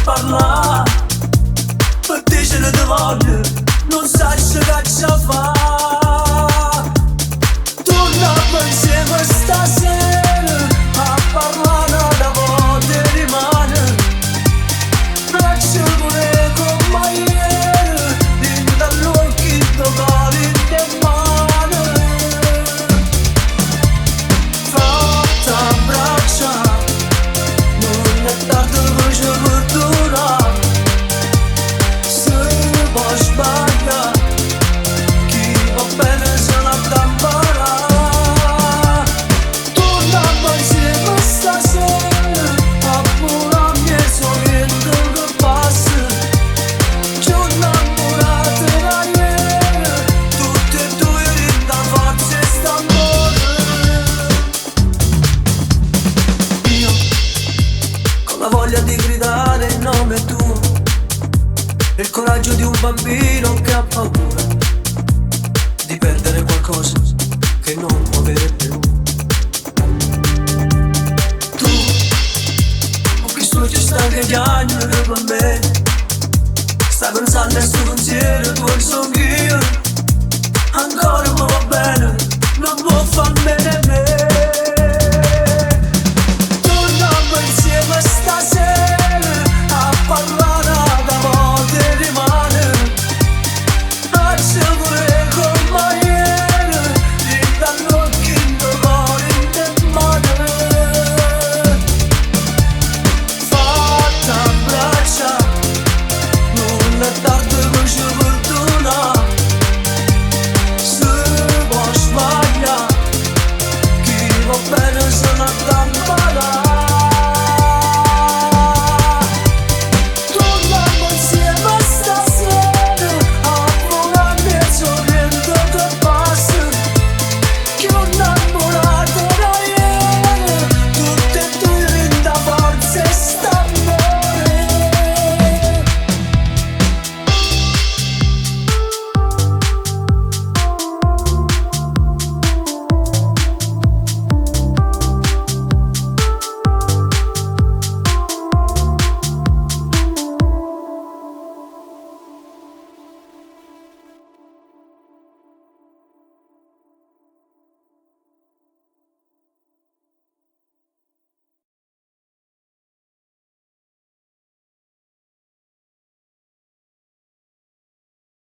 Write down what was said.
parlar, per dicere de voglio, non sai se caccia fa. Torniamo insieme stasera a parlare da volte rimane. Lascia pure come ieri, in dall'occhio tocali te mani. Fatta abbraccia, non è tardi voce per durare. Se poi sbaglia, chi va bene se la damparà. Torniamo insieme stasera a curarmi i sogni che passa. Ci ho innamorato da ieri, tutti e due rinda forza e st'amore. Io con la voglia di gridare il nome tuo, il coraggio di un bambino che ha paura di perdere qualcosa che non può avere più. Tu, con chi solo ci sta che anni per me, stai pensando a sto pensiero, tu e sono io. Ancora mi va bene, non può far bene a me.